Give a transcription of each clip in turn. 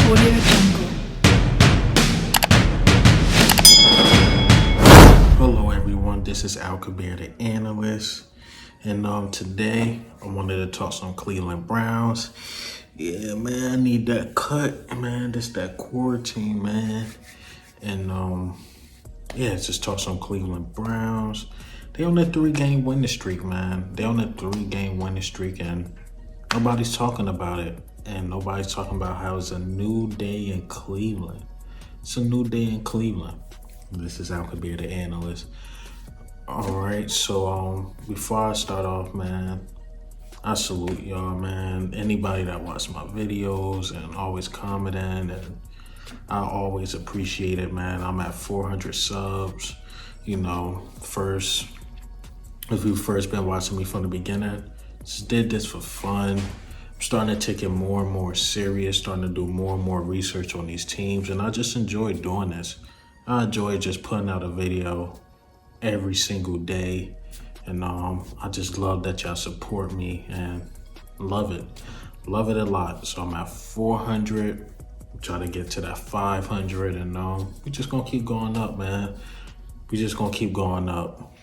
Audio Jungle. Hello everyone, this is Al Kabir, the analyst, and today I wanted to talk some Cleveland Browns. Yeah, man, I need that cut, man. This that quarantine, man, and yeah, just talk some Cleveland Browns. They on a 3-game winning streak, man. They on a 3-game winning streak, and nobody's talking about it, and nobody's talking about how it's a new day in Cleveland. It's a new day in Cleveland. This is Al Kabir, the analyst. All right, so before I start off, man, I salute y'all, man. Anybody that watch my videos and always commenting, and I always appreciate it, man. I'm at 400 subs. You know, if you've first been watching me from the beginning, just did this for fun. I'm starting to take it more and more serious, starting to do more and more research on these teams, and I just enjoy doing this. I enjoy just putting out a video every single day, and I just love that y'all support me and love it a lot. So I'm at 400, trying to get to that 500, and we just gonna keep going up, man. We just gonna keep going up.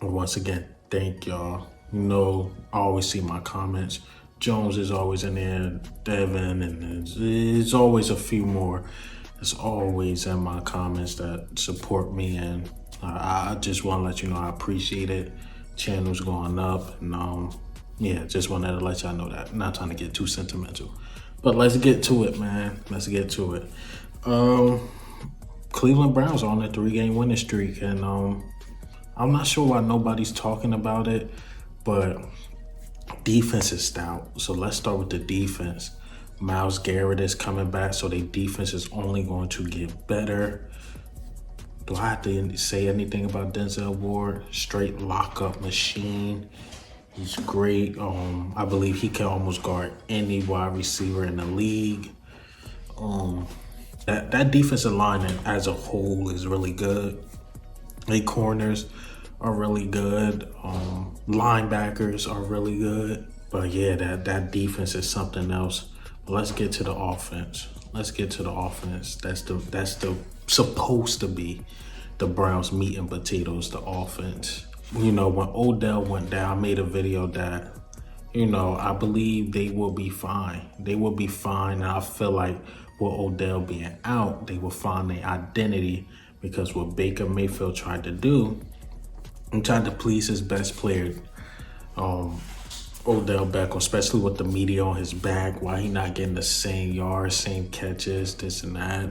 And once again, thank y'all. You know, I always see my comments. Jones is always in there, Devin, and there's always a few more. It's always in my comments that support me, and I just want to let you know I appreciate it. Channel's going up, and yeah, just wanted to let y'all know that. Not trying to get too sentimental, but let's get to it, man. Let's get to it. Cleveland Browns are on a 3-game winning streak, and I'm not sure why nobody's talking about it, but defense is stout. So let's start with the defense. Myles Garrett is coming back, so their defense is only going to get better. Do I have to say anything about Denzel Ward? Straight lockup machine. He's great. I believe he can almost guard any wide receiver in the league. That defensive line as a whole is really good. The corners are really good. Linebackers are really good. But yeah, that defense is something else. Let's get to the offense. That's the supposed to be the Browns' meat and potatoes, the offense. You know, when Odell went down, I made a video that, you know, I believe they will be fine. They will be fine, and I feel like with Odell being out, they will find their identity, because what Baker Mayfield tried to do, he tried to please his best player, Odell Beckham, especially with the media on his back. Why he not getting the same yards, same catches, this and that,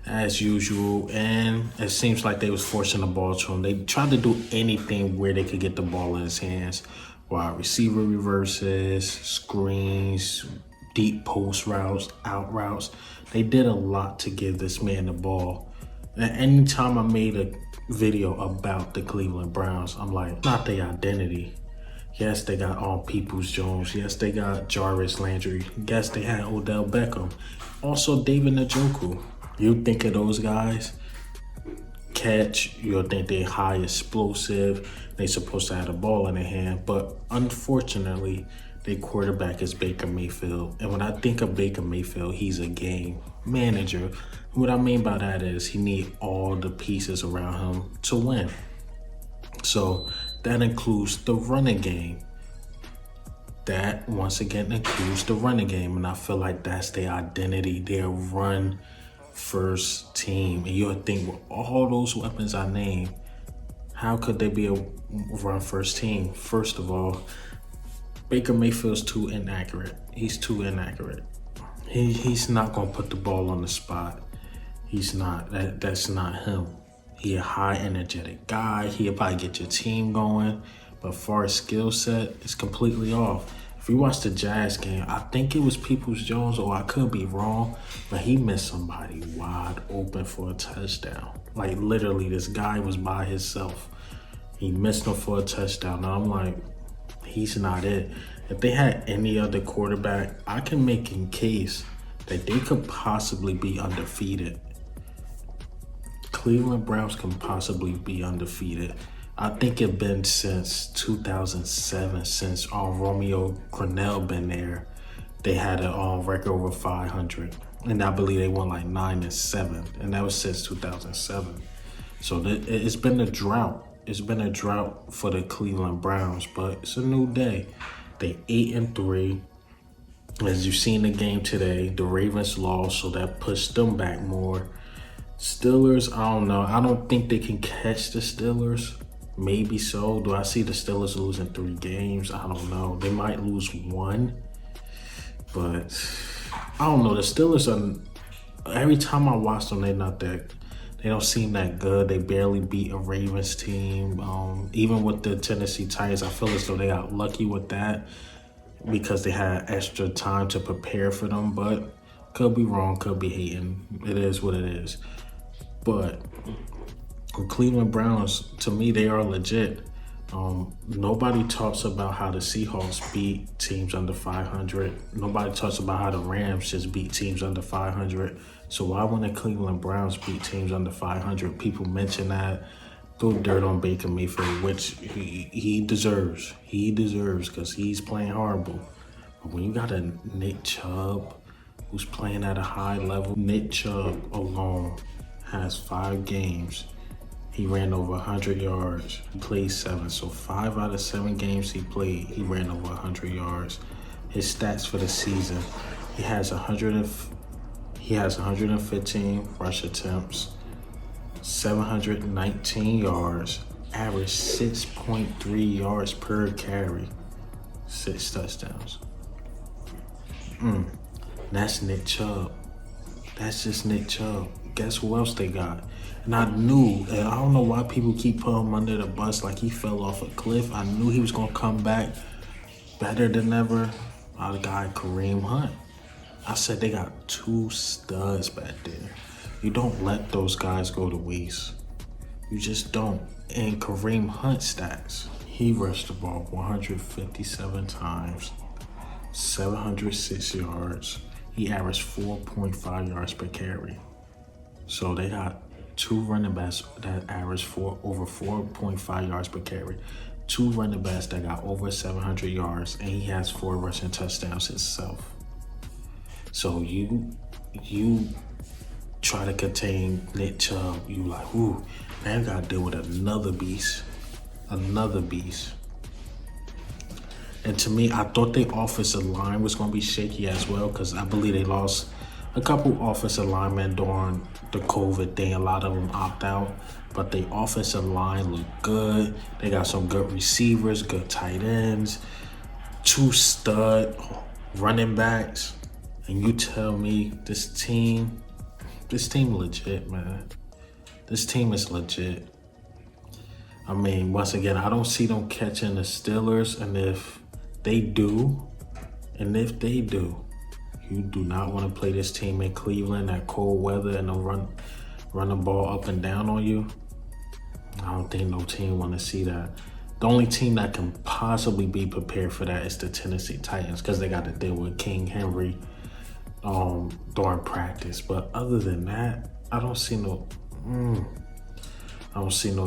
as usual. And it seems like they was forcing the ball to him. They tried to do anything where they could get the ball in his hands. Wide receiver reverses, screens, deep post routes, out routes. They did a lot to give this man the ball. And anytime I made a video about the Cleveland Browns, I'm like, not their identity. Yes, they got Peoples-Jones. Yes, they got Jarvis Landry. Yes, they had Odell Beckham. Also, David Njoku. You think of those guys, catch, you'll think they're high explosive. They supposed to have the ball in their hand. But unfortunately, their quarterback is Baker Mayfield. And when I think of Baker Mayfield, he's a game manager. What I mean by that is he needs all the pieces around him to win. So that includes the running game. That, once again, includes the running game. And I feel like that's their identity, their run-first team. And you'll think, with all those weapons I named, how could they be a run-first team? First of all, Baker Mayfield's too inaccurate. He's too inaccurate. He's not going to put the ball on the spot. He's not. That's not him. He a high energetic guy. He'll probably get your team going. But far as skill set, it's completely off. If you watch the Jazz game, I think it was Peoples-Jones, or I could be wrong, but he missed somebody wide open for a touchdown. Like literally, this guy was by himself. He missed him for a touchdown. And I'm like, he's not it. If they had any other quarterback, I can make a case that they could possibly be undefeated. Cleveland Browns can possibly be undefeated. I think it's been since 2007, since Romeo Crennel been there. they had a record over 500, and I believe they won like 9-7, and that was since 2007. So it's been a drought. It's been a drought for the Cleveland Browns, but it's a new day. They 8-3. As you seen the game today, the Ravens lost, so that pushed them back more. Steelers, I don't know. I don't think they can catch the Steelers. Maybe so. Do I see the Steelers losing 3 games? I don't know. They might lose 1. But I don't know. The Steelers are, every time I watch them, they don't seem that good. They barely beat a Ravens team. Even with the Tennessee Titans, I feel as though they got lucky with that because they had extra time to prepare for them. But could be wrong, could be hating. It is what it is. But Cleveland Browns, to me, they are legit. Nobody talks about how the Seahawks beat teams under 500. Nobody talks about how the Rams just beat teams under 500. So why when the Cleveland Browns beat teams under 500, people mention that, throw dirt on Baker Mayfield, which he deserves. He deserves because he's playing horrible. But when you got a Nick Chubb who's playing at a high level, Nick Chubb alone has 5 games. He ran over 100 yards. He played 7. So 5 out of 7 games he played, he ran over 100 yards. His stats for the season, he has 115 rush attempts, 719 yards, average 6.3 yards per carry, 6 touchdowns. That's Nick Chubb. That's just Nick Chubb. Guess who else they got? And I knew, and I don't know why people keep putting him under the bus like he fell off a cliff. I knew he was going to come back better than ever. Our guy Kareem Hunt. I said they got 2 studs back there. You don't let those guys go to waste. You just don't. And Kareem Hunt stats, he rushed the ball 157 times, 706 yards. He averaged 4.5 yards per carry. So they got 2 running backs that averaged over 4.5 yards per carry. 2 running backs that got over 700 yards, and he has 4 rushing touchdowns himself. So you try to contain Nick Chubb, you like, ooh, man, gotta deal with another beast. Another beast. And to me, I thought the offensive line was gonna be shaky as well, because I believe they lost a couple offensive linemen during the COVID thing. A lot of them opt out, but the offensive line looked good. They got some good receivers, good tight ends, 2 stud running backs. And you tell me this team legit, man. This team is legit. I mean, once again, I don't see them catching the Steelers, and if they do, you do not want to play this team in Cleveland at cold weather and they'll run the ball up and down on you. I don't think no team want to see that. The only team that can possibly be prepared for that is the Tennessee Titans, because they got to deal with King Henry during practice. But other than that, I don't see no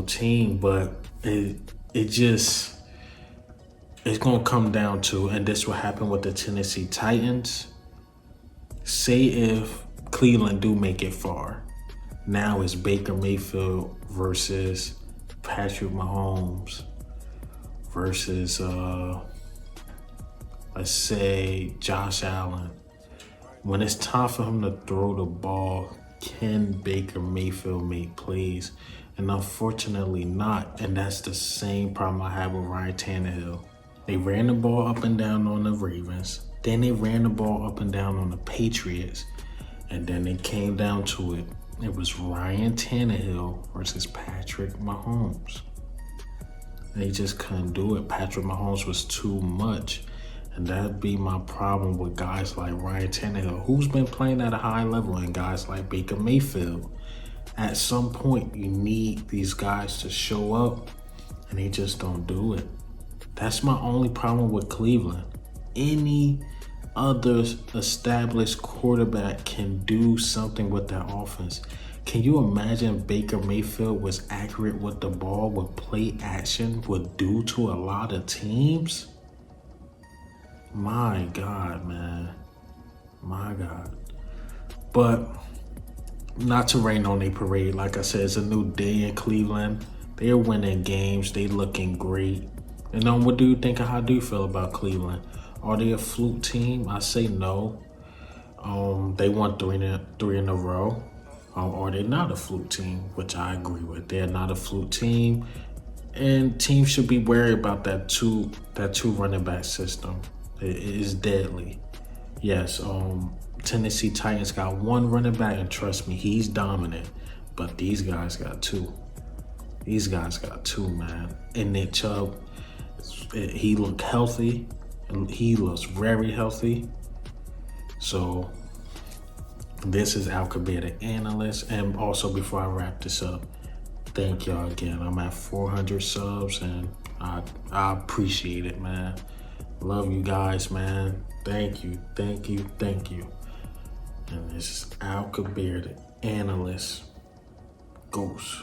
team. But it's gonna come down to, and this will happen with the Tennessee Titans. Say if Cleveland do make it far, now it's Baker Mayfield versus Patrick Mahomes versus let's say Josh Allen. When it's time for him to throw the ball, can Baker Mayfield make plays? And unfortunately not. And that's the same problem I have with Ryan Tannehill. They ran the ball up and down on the Ravens. Then they ran the ball up and down on the Patriots. And then it came down to it. It was Ryan Tannehill versus Patrick Mahomes. They just couldn't do it. Patrick Mahomes was too much. And that'd be my problem with guys like Ryan Tannehill, who's been playing at a high level, and guys like Baker Mayfield. At some point, you need these guys to show up, and they just don't do it. That's my only problem with Cleveland. Any other established quarterback can do something with that offense. Can you imagine Baker Mayfield was accurate with the ball, what play action would do to a lot of teams? My God, man. My God. But not to rain on a parade. Like I said, it's a new day in Cleveland. They're winning games. They looking great. And what do you think? How do you feel about Cleveland? Are they a fluke team? I say no. They won three in a row. Are they not a fluke team? Which I agree with. They're not a fluke team, and teams should be wary about that two running back system. It is deadly. Yes. Tennessee Titans got one running back, and trust me, he's dominant. But these guys got two. These guys got two, man. And Nick Chubb, he looked healthy. He looks very healthy. So this is Al Kabir, the analyst. And also, before I wrap this up, thank y'all again. I'm at 400 subs, and I appreciate it, man. Love you guys, man. Thank you. And this is Al Kabir, the analyst. Goose.